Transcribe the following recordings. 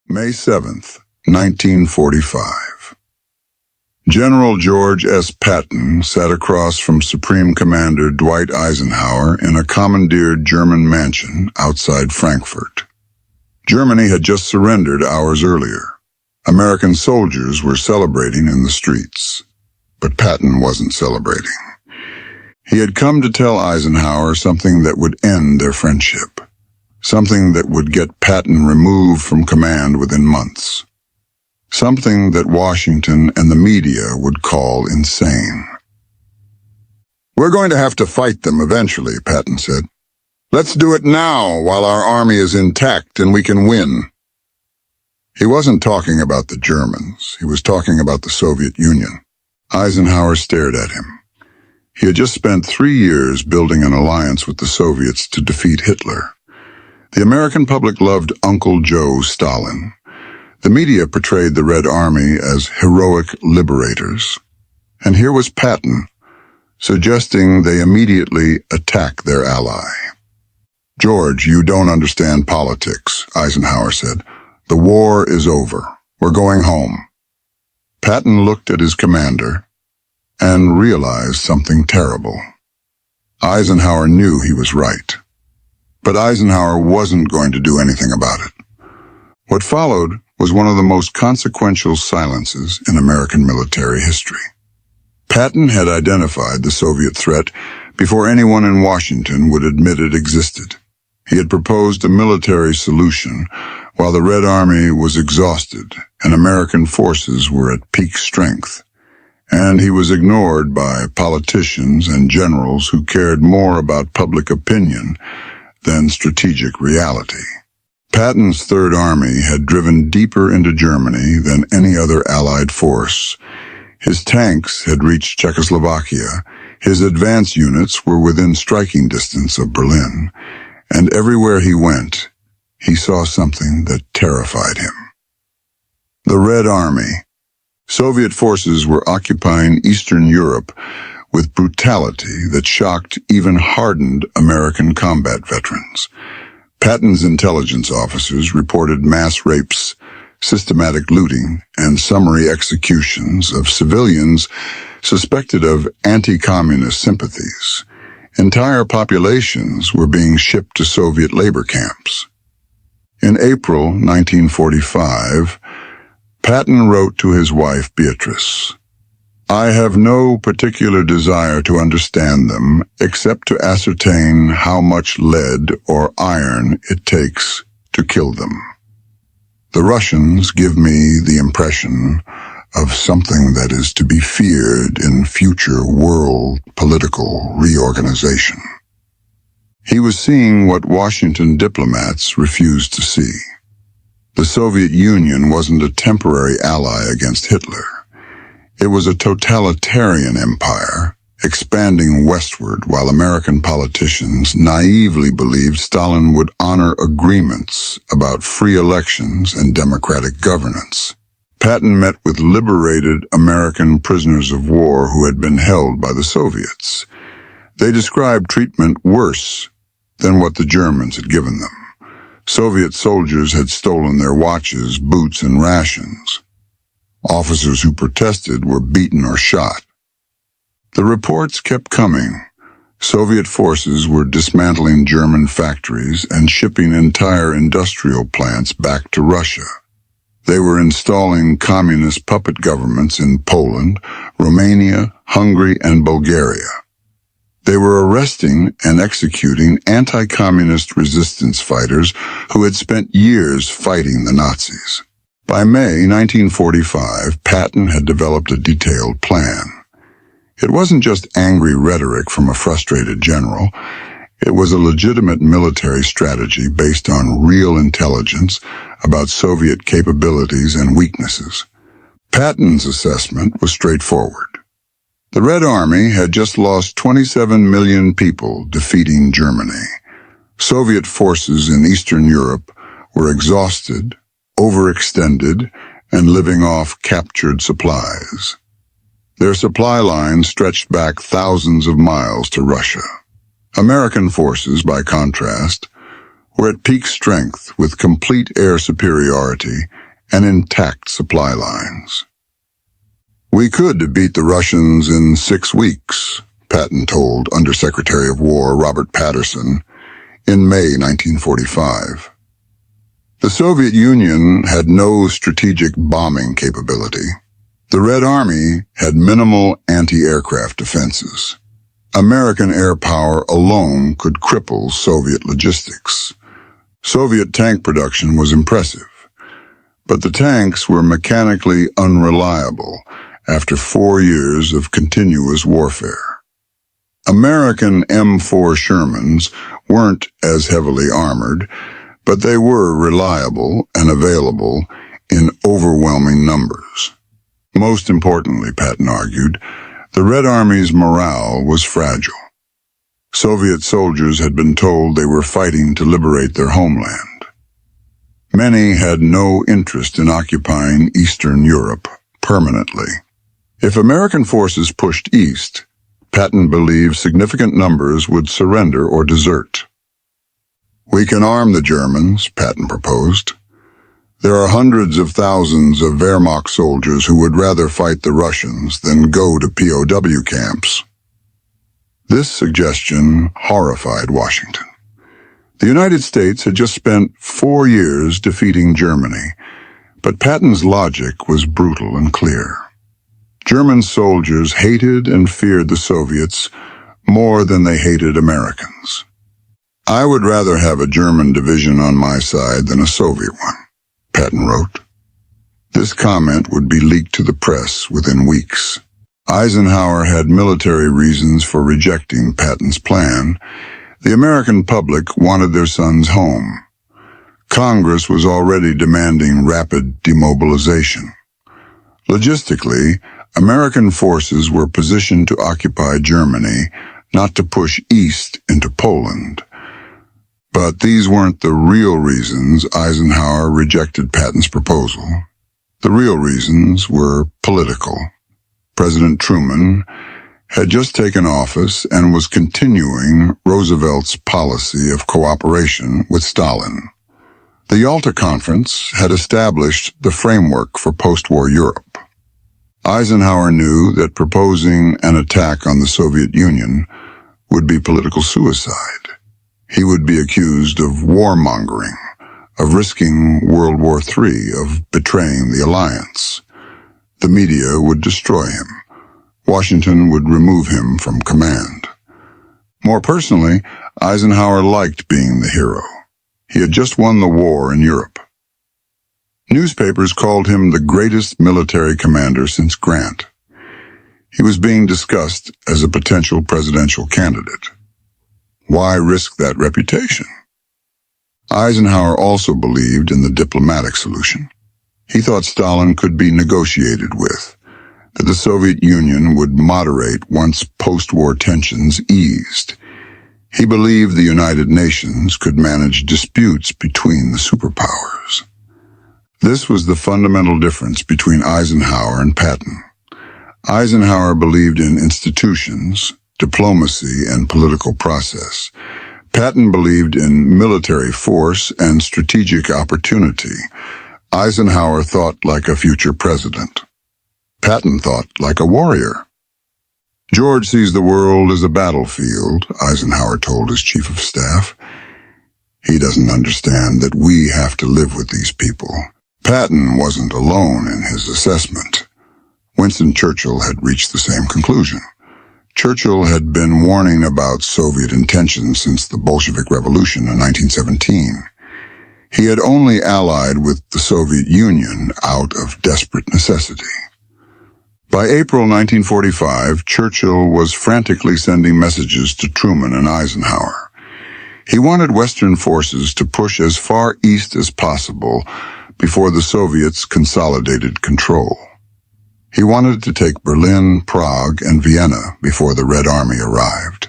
May 7th, 1945. General George S. Patton sat across from Supreme Commander Dwight Eisenhower in a commandeered German mansion outside Frankfurt. Germany had just surrendered hours earlier. American soldiers were celebrating in the streets. But Patton wasn't celebrating. He had come to tell Eisenhower something that would end their friendship. Something that would get Patton removed from command within months. Something that Washington and the media would call insane. "We're going to have to fight them eventually," Patton said. "Let's do it now while our army is intact and we can win." He wasn't talking about the Germans. He was talking about the Soviet Union. Eisenhower stared at him. He had just spent 3 years building an alliance with the Soviets to defeat Hitler. The American public loved Uncle Joe Stalin. The media portrayed the Red Army as heroic liberators. And here was Patton, suggesting they immediately attack their ally. "George, you don't understand politics," Eisenhower said. "The war is over. We're going home." Patton looked at his commander and realized something terrible. Eisenhower knew he was right. But Eisenhower wasn't going to do anything about it. What followed was one of the most consequential silences in American military history. Patton had identified the Soviet threat before anyone in Washington would admit it existed. He had proposed a military solution while the Red Army was exhausted and American forces were at peak strength. And he was ignored by politicians and generals who cared more about public opinion than strategic reality. Patton's Third Army had driven deeper into Germany than any other Allied force. His tanks had reached Czechoslovakia, his advance units were within striking distance of Berlin, and everywhere he went, he saw something that terrified him. The Red Army. Soviet forces were occupying Eastern Europe with brutality that shocked even hardened American combat veterans. Patton's intelligence officers reported mass rapes, systematic looting, and summary executions of civilians suspected of anti-communist sympathies. Entire populations were being shipped to Soviet labor camps. In April 1945, Patton wrote to his wife Beatrice, "I have no particular desire to understand them except to ascertain how much lead or iron it takes to kill them. The Russians give me the impression of something that is to be feared in future world political reorganization." He was seeing what Washington diplomats refused to see. The Soviet Union wasn't a temporary ally against Hitler. It was a totalitarian empire, expanding westward while American politicians naively believed Stalin would honor agreements about free elections and democratic governance. Patton met with liberated American prisoners of war who had been held by the Soviets. They described treatment worse than what the Germans had given them. Soviet soldiers had stolen their watches, boots, and rations. Officers who protested were beaten or shot. The reports kept coming. Soviet forces were dismantling German factories and shipping entire industrial plants back to Russia. They were installing communist puppet governments in Poland, Romania, Hungary, and Bulgaria. They were arresting and executing anti-communist resistance fighters who had spent years fighting the Nazis. By May 1945, Patton had developed a detailed plan. It wasn't just angry rhetoric from a frustrated general. It was a legitimate military strategy based on real intelligence about Soviet capabilities and weaknesses. Patton's assessment was straightforward. The Red Army had just lost 27 million people defeating Germany. Soviet forces in Eastern Europe were exhausted, overextended, and living off captured supplies. Their supply lines stretched back thousands of miles to Russia. American forces, by contrast, were at peak strength with complete air superiority and intact supply lines. "We could beat the Russians in 6 weeks," Patton told Undersecretary of War Robert Patterson in May 1945. The Soviet Union had no strategic bombing capability. The Red Army had minimal anti-aircraft defenses. American air power alone could cripple Soviet logistics. Soviet tank production was impressive, but the tanks were mechanically unreliable after 4 years of continuous warfare. American M4 Shermans weren't as heavily armored, but they were reliable and available in overwhelming numbers. Most importantly, Patton argued, the Red Army's morale was fragile. Soviet soldiers had been told they were fighting to liberate their homeland. Many had no interest in occupying Eastern Europe permanently. If American forces pushed east, Patton believed significant numbers would surrender or desert. "We can arm the Germans," Patton proposed. "There are hundreds of thousands of Wehrmacht soldiers who would rather fight the Russians than go to POW camps." This suggestion horrified Washington. The United States had just spent 4 years defeating Germany, but Patton's logic was brutal and clear. German soldiers hated and feared the Soviets more than they hated Americans. "I would rather have a German division on my side than a Soviet one," Patton wrote. This comment would be leaked to the press within weeks. Eisenhower had military reasons for rejecting Patton's plan. The American public wanted their sons home. Congress was already demanding rapid demobilization. Logistically, American forces were positioned to occupy Germany, not to push east into Poland. But these weren't the real reasons Eisenhower rejected Patton's proposal. The real reasons were political. President Truman had just taken office and was continuing Roosevelt's policy of cooperation with Stalin. The Yalta Conference had established the framework for post-war Europe. Eisenhower knew that proposing an attack on the Soviet Union would be political suicide. He would be accused of warmongering, of risking World War III, of betraying the alliance. The media would destroy him. Washington would remove him from command. More personally, Eisenhower liked being the hero. He had just won the war in Europe. Newspapers called him the greatest military commander since Grant. He was being discussed as a potential presidential candidate. Why risk that reputation? Eisenhower also believed in the diplomatic solution. He thought Stalin could be negotiated with, that the Soviet Union would moderate once post-war tensions eased. He believed the United Nations could manage disputes between the superpowers. This was the fundamental difference between Eisenhower and Patton. Eisenhower believed in institutions, diplomacy, and political process. Patton believed in military force and strategic opportunity. Eisenhower thought like a future president. Patton thought like a warrior. "George sees the world as a battlefield," Eisenhower told his chief of staff. "He doesn't understand that we have to live with these people." Patton wasn't alone in his assessment. Winston Churchill had reached the same conclusion. Churchill had been warning about Soviet intentions since the Bolshevik Revolution in 1917. He had only allied with the Soviet Union out of desperate necessity. By April 1945, Churchill was frantically sending messages to Truman and Eisenhower. He wanted Western forces to push as far east as possible before the Soviets consolidated control. He wanted to take Berlin, Prague, and Vienna before the Red Army arrived.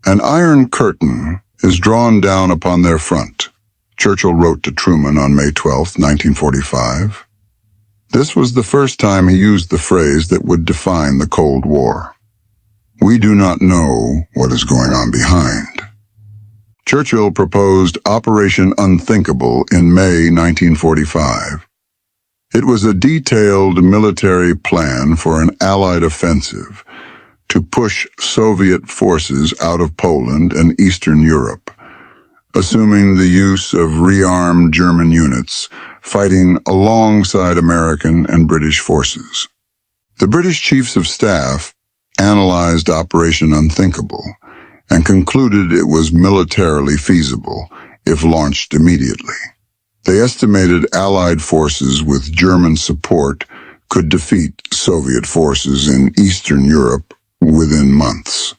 "An iron curtain is drawn down upon their front," Churchill wrote to Truman on May 12, 1945. This was the first time he used the phrase that would define the Cold War. "We do not know what is going on behind." Churchill proposed Operation Unthinkable in May 1945. It was a detailed military plan for an Allied offensive to push Soviet forces out of Poland and Eastern Europe, assuming the use of rearmed German units fighting alongside American and British forces. The British Chiefs of Staff analyzed Operation Unthinkable and concluded it was militarily feasible if launched immediately. They estimated Allied forces with German support could defeat Soviet forces in Eastern Europe within months,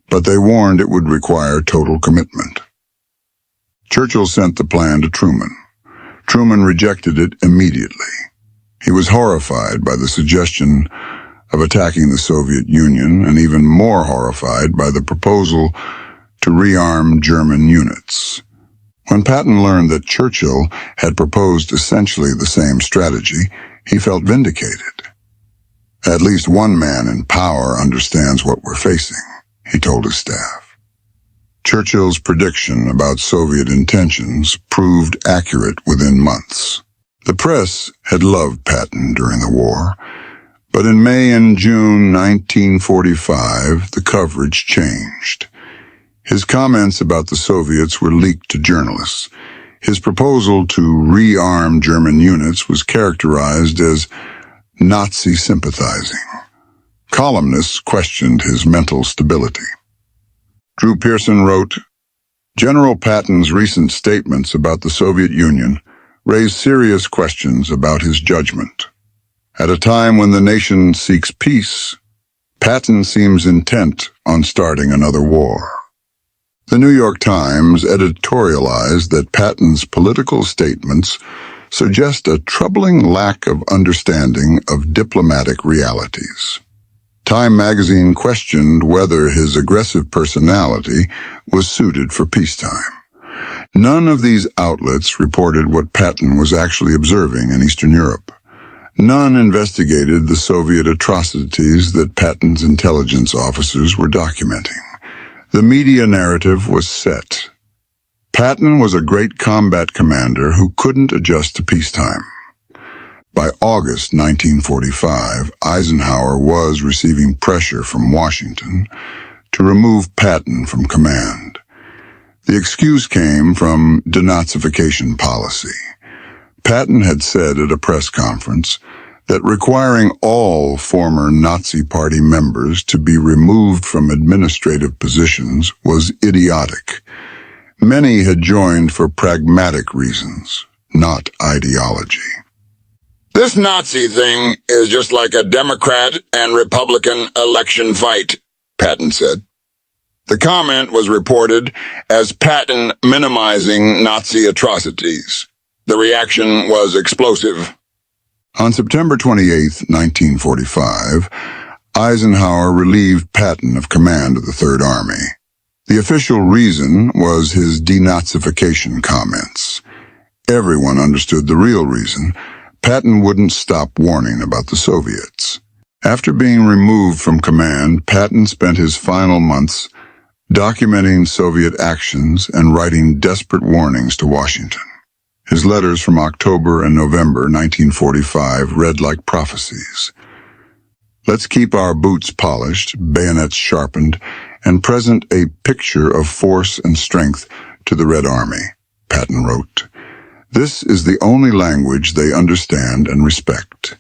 but they warned it would require total commitment. Churchill sent the plan to Truman. Truman rejected it immediately. He was horrified by the suggestion of attacking the Soviet Union, and even more horrified by the proposal to rearm German units. When Patton learned that Churchill had proposed essentially the same strategy, he felt vindicated. At least one man in power understands what we're facing, he told his staff. Churchill's prediction about Soviet intentions proved accurate within months. The press had loved Patton during the war, but in May and June 1945, the coverage changed. His comments about the Soviets were leaked to journalists. His proposal to rearm German units was characterized as Nazi sympathizing. Columnists questioned his mental stability. Drew Pearson wrote, "General Patton's recent statements about the Soviet Union raise serious questions about his judgment. At a time when the nation seeks peace, Patton seems intent on starting another war." The New York Times editorialized that Patton's political statements suggest a troubling lack of understanding of diplomatic realities. Time magazine questioned whether his aggressive personality was suited for peacetime. None of these outlets reported what Patton was actually observing in Eastern Europe. None investigated the Soviet atrocities that Patton's intelligence officers were documenting. The media narrative was set. Patton was a great combat commander who couldn't adjust to peacetime. By August 1945, Eisenhower was receiving pressure from Washington to remove Patton from command. The excuse came from denazification policy. Patton had said at a press conference that requiring all former Nazi Party members to be removed from administrative positions was idiotic. Many had joined for pragmatic reasons, not ideology. "This Nazi thing is just like a Democrat and Republican election fight," Patton said. The comment was reported as Patton minimizing Nazi atrocities. The reaction was explosive. On September 28, 1945, Eisenhower relieved Patton of command of the Third Army. The official reason was his denazification comments. Everyone understood the real reason. Patton wouldn't stop warning about the Soviets. After being removed from command, Patton spent his final months documenting Soviet actions and writing desperate warnings to Washington. His letters from October and November 1945 read like prophecies. "Let's keep our boots polished, bayonets sharpened, and present a picture of force and strength to the Red Army," Patton wrote. "This is the only language they understand and respect.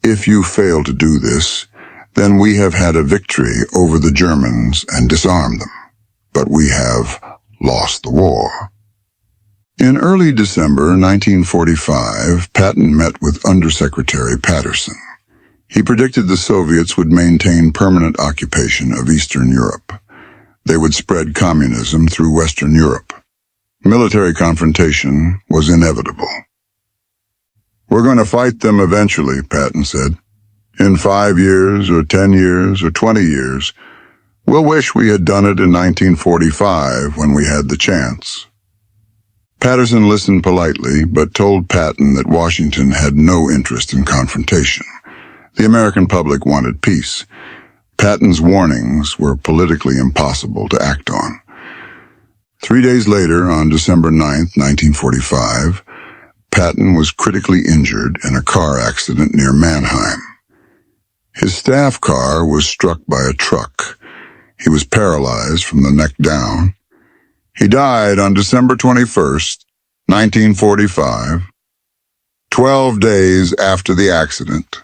If you fail to do this, then we have had a victory over the Germans and disarmed them, but we have lost the war." In early December 1945, Patton met with Undersecretary Patterson. He predicted the Soviets would maintain permanent occupation of Eastern Europe. They would spread communism through Western Europe. Military confrontation was inevitable. "We're going to fight them eventually," Patton said. "In 5 years or 10 years or 20 years. We'll wish we had done it in 1945 when we had the chance." Patterson listened politely, but told Patton that Washington had no interest in confrontation. The American public wanted peace. Patton's warnings were politically impossible to act on. 3 days later, on December 9, 1945, Patton was critically injured in a car accident near Mannheim. His staff car was struck by a truck. He was paralyzed from the neck down. He died on December 21st, 1945, 12 days after the accident.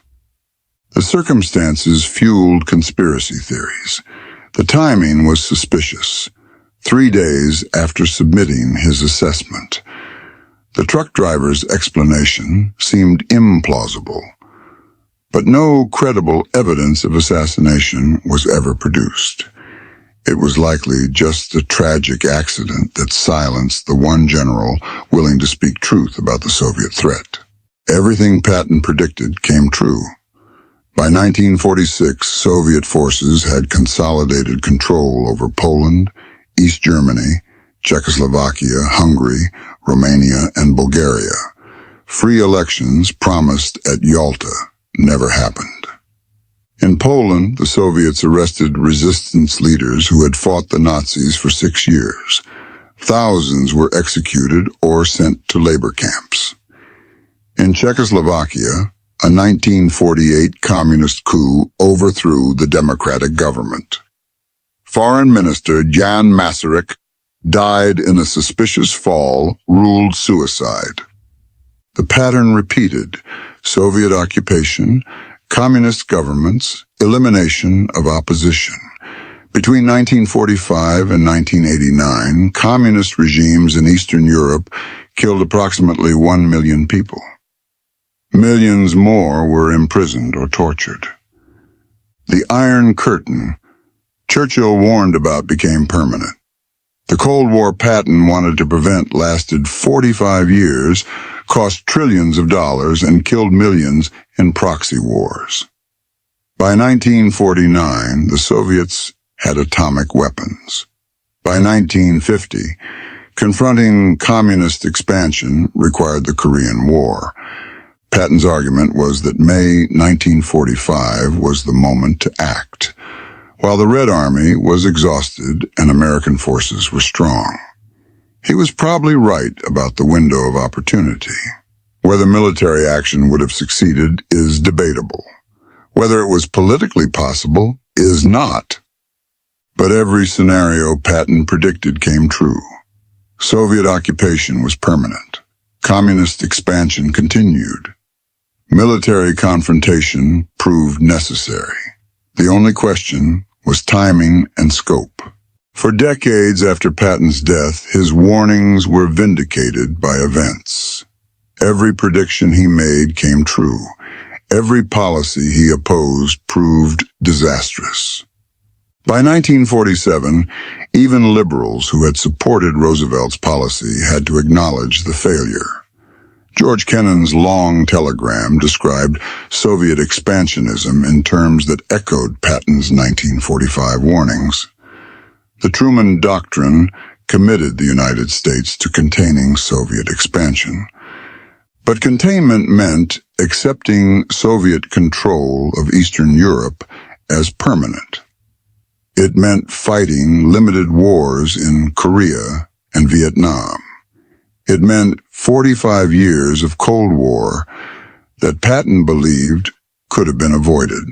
The circumstances fueled conspiracy theories. The timing was suspicious. 3 days after submitting his assessment. The truck driver's explanation seemed implausible, but no credible evidence of assassination was ever produced. It was likely just a tragic accident that silenced the one general willing to speak truth about the Soviet threat. Everything Patton predicted came true. By 1946, Soviet forces had consolidated control over Poland, East Germany, Czechoslovakia, Hungary, Romania, and Bulgaria. Free elections promised at Yalta never happened. In Poland, the Soviets arrested resistance leaders who had fought the Nazis for 6 years. Thousands were executed or sent to labor camps. In Czechoslovakia, a 1948 communist coup overthrew the democratic government. Foreign Minister Jan Masaryk died in a suspicious fall, ruled suicide. The pattern repeated: Soviet occupation, communist governments, elimination of opposition. Between 1945 and 1989, communist regimes in Eastern Europe killed approximately 1 million people. Millions more were imprisoned or tortured. The Iron Curtain Churchill warned about became permanent. The Cold War Patton wanted to prevent lasted 45 years, cost trillions of dollars, and killed millions in proxy wars. By 1949, the Soviets had atomic weapons. By 1950, confronting communist expansion required the Korean War. Patton's argument was that May 1945 was the moment to act, while the Red Army was exhausted and American forces were strong. He was probably right about the window of opportunity. Whether military action would have succeeded is debatable. Whether it was politically possible is not. But every scenario Patton predicted came true. Soviet occupation was permanent. Communist expansion continued. Military confrontation proved necessary. The only question was timing and scope. For decades after Patton's death, his warnings were vindicated by events. Every prediction he made came true. Every policy he opposed proved disastrous. By 1947, even liberals who had supported Roosevelt's policy had to acknowledge the failure. George Kennan's long telegram described Soviet expansionism in terms that echoed Patton's 1945 warnings. The Truman Doctrine committed the United States to containing Soviet expansion. But containment meant accepting Soviet control of Eastern Europe as permanent. It meant fighting limited wars in Korea and Vietnam. It meant 45 years of Cold War that Patton believed could have been avoided.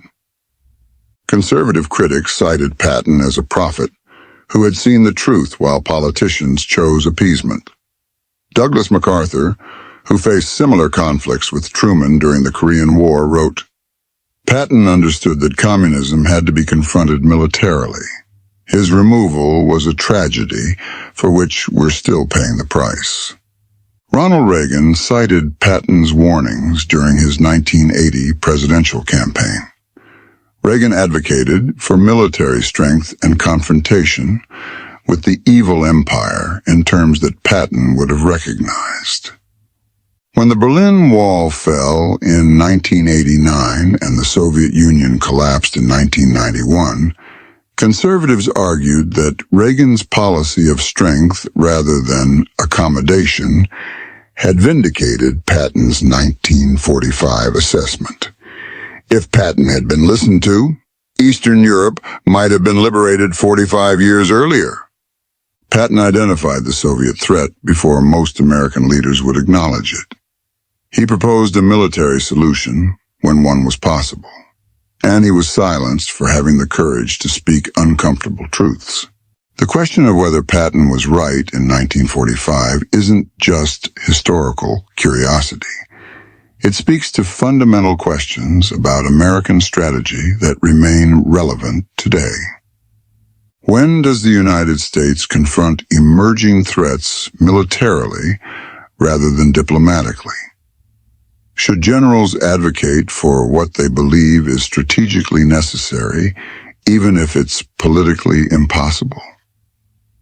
Conservative critics cited Patton as a prophet who had seen the truth while politicians chose appeasement. Douglas MacArthur, who faced similar conflicts with Truman during the Korean War, wrote, "Patton understood that communism had to be confronted militarily. His removal was a tragedy for which we're still paying the price." Ronald Reagan cited Patton's warnings during his 1980 presidential campaign. Reagan advocated for military strength and confrontation with the evil empire in terms that Patton would have recognized. When the Berlin Wall fell in 1989 and the Soviet Union collapsed in 1991, conservatives argued that Reagan's policy of strength rather than accommodation had vindicated Patton's 1945 assessment. If Patton had been listened to, Eastern Europe might have been liberated 45 years earlier. Patton identified the Soviet threat before most American leaders would acknowledge it. He proposed a military solution when one was possible, and he was silenced for having the courage to speak uncomfortable truths. The question of whether Patton was right in 1945 isn't just historical curiosity. It speaks to fundamental questions about American strategy that remain relevant today. When does the United States confront emerging threats militarily rather than diplomatically? Should generals advocate for what they believe is strategically necessary, even if it's politically impossible?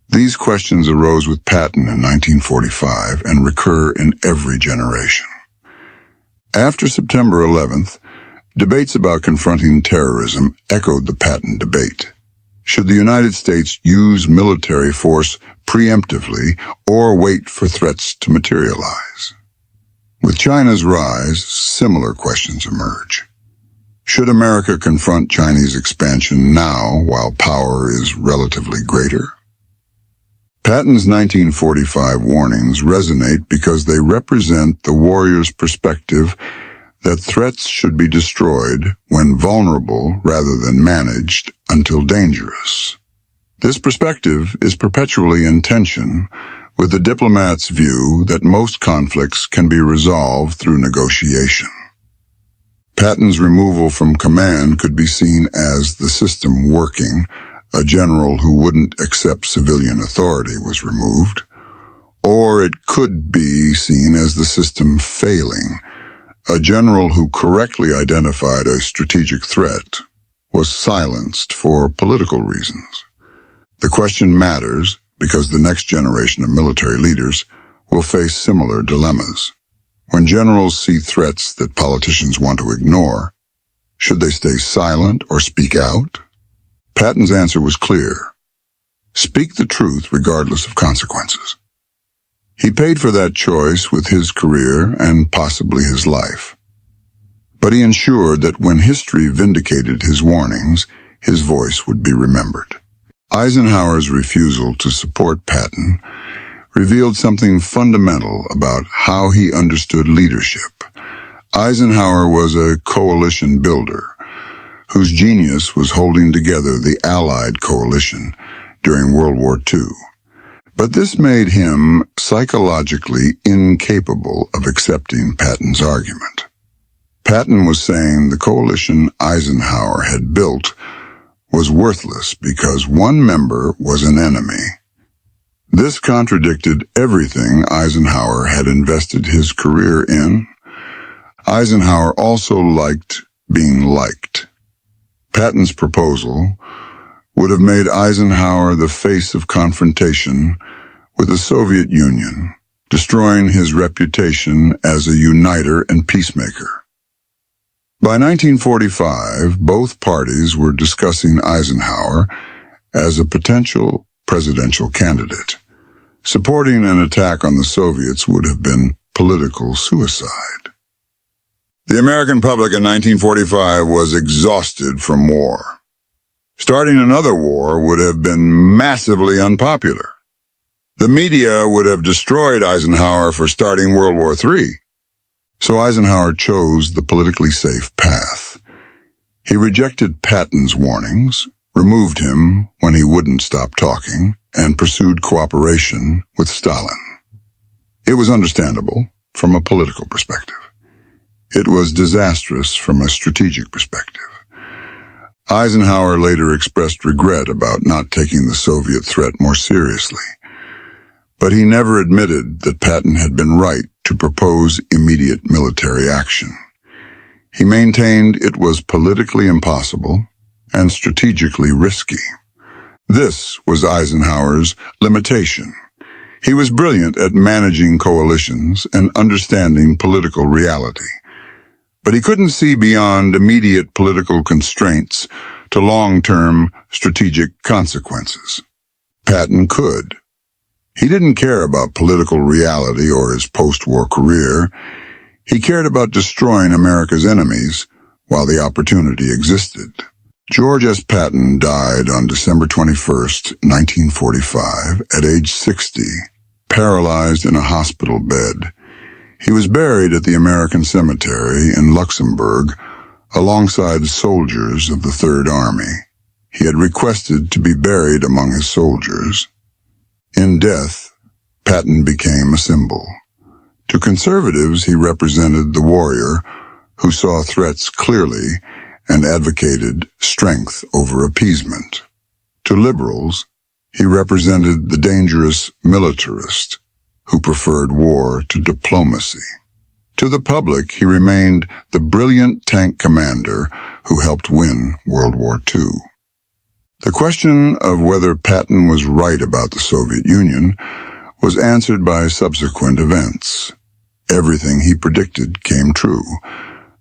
These questions arose with Patton in 1945 and recur in every generation. After September 11th, debates about confronting terrorism echoed the Patton debate. Should the United States use military force preemptively or wait for threats to materialize? With China's rise, similar questions emerge. Should America confront Chinese expansion now while power is relatively greater? Patton's 1945 warnings resonate because they represent the warrior's perspective that threats should be destroyed when vulnerable rather than managed until dangerous. This perspective is perpetually in tension with the diplomat's view that most conflicts can be resolved through negotiation. Patton's removal from command could be seen as the system working. A general who wouldn't accept civilian authority was removed, or it could be seen as the system failing. A general who correctly identified a strategic threat was silenced for political reasons. The question matters because the next generation of military leaders will face similar dilemmas. When generals see threats that politicians want to ignore, should they stay silent or speak out? Patton's answer was clear. Speak the truth regardless of consequences. He paid for that choice with his career and possibly his life. But he ensured that when history vindicated his warnings, his voice would be remembered. Eisenhower's refusal to support Patton revealed something fundamental about how he understood leadership. Eisenhower was a coalition builder, whose genius was holding together the Allied coalition during World War II. But this made him psychologically incapable of accepting Patton's argument. Patton was saying the coalition Eisenhower had built was worthless because one member was an enemy. This contradicted everything Eisenhower had invested his career in. Eisenhower also liked being liked. Patton's proposal would have made Eisenhower the face of confrontation with the Soviet Union, destroying his reputation as a uniter and peacemaker. By 1945, both parties were discussing Eisenhower as a potential presidential candidate. Supporting an attack on the Soviets would have been political suicide. The American public in 1945 was exhausted from war. Starting another war would have been massively unpopular. The media would have destroyed Eisenhower for starting World War III. So Eisenhower chose the politically safe path. He rejected Patton's warnings, removed him when he wouldn't stop talking, and pursued cooperation with Stalin. It was understandable from a political perspective. It was disastrous from a strategic perspective. Eisenhower later expressed regret about not taking the Soviet threat more seriously, but he never admitted that Patton had been right to propose immediate military action. He maintained it was politically impossible and strategically risky. This was Eisenhower's limitation. He was brilliant at managing coalitions and understanding political reality. But he couldn't see beyond immediate political constraints to long-term strategic consequences. Patton could. He didn't care about political reality or his post-war career. He cared about destroying America's enemies while the opportunity existed. George S. Patton died on December 21st, 1945, at age 60, paralyzed in a hospital bed. He was buried at the American Cemetery in Luxembourg alongside soldiers of the Third Army. He had requested to be buried among his soldiers. In death, Patton became a symbol. To conservatives, he represented the warrior who saw threats clearly and advocated strength over appeasement. To liberals, he represented the dangerous militarist who preferred war to diplomacy. To the public, he remained the brilliant tank commander who helped win World War II. The question of whether Patton was right about the Soviet Union was answered by subsequent events. Everything he predicted came true.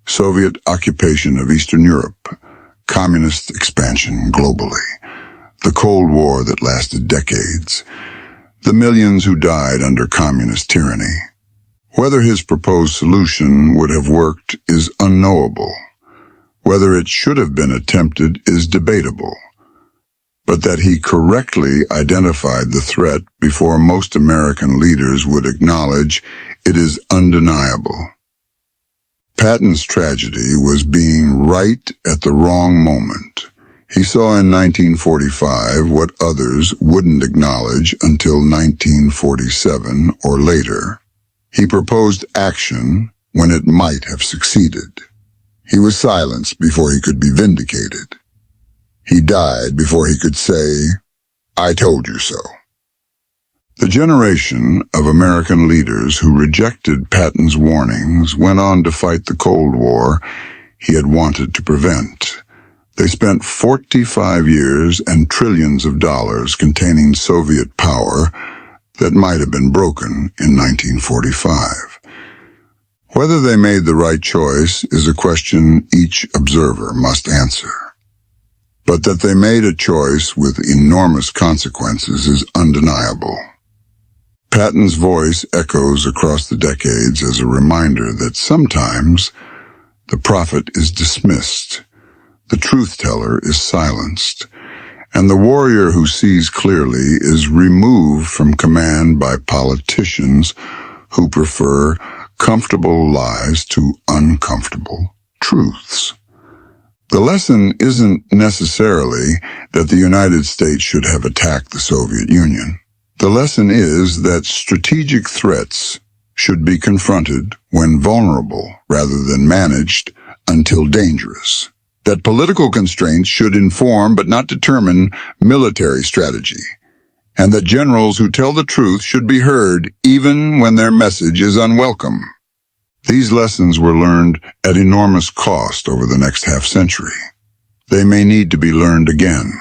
Soviet occupation of Eastern Europe, communist expansion globally, the Cold War that lasted decades, the millions who died under communist tyranny. Whether his proposed solution would have worked is unknowable. Whether it should have been attempted is debatable. But that he correctly identified the threat before most American leaders would acknowledge it is undeniable. Patton's tragedy was being right at the wrong moment. He saw in 1945 what others wouldn't acknowledge until 1947 or later. He proposed action when it might have succeeded. He was silenced before he could be vindicated. He died before he could say, "I told you so." The generation of American leaders who rejected Patton's warnings went on to fight the Cold War he had wanted to prevent. They spent 45 years and trillions of dollars containing Soviet power that might have been broken in 1945. Whether they made the right choice is a question each observer must answer. But that they made a choice with enormous consequences is undeniable. Patton's voice echoes across the decades as a reminder that sometimes the prophet is dismissed, the truth-teller is silenced, and the warrior who sees clearly is removed from command by politicians who prefer comfortable lies to uncomfortable truths. The lesson isn't necessarily that the United States should have attacked the Soviet Union. The lesson is that strategic threats should be confronted when vulnerable rather than managed until dangerous. That political constraints should inform but not determine military strategy. And that generals who tell the truth should be heard even when their message is unwelcome. These lessons were learned at enormous cost over the next half-century. They may need to be learned again.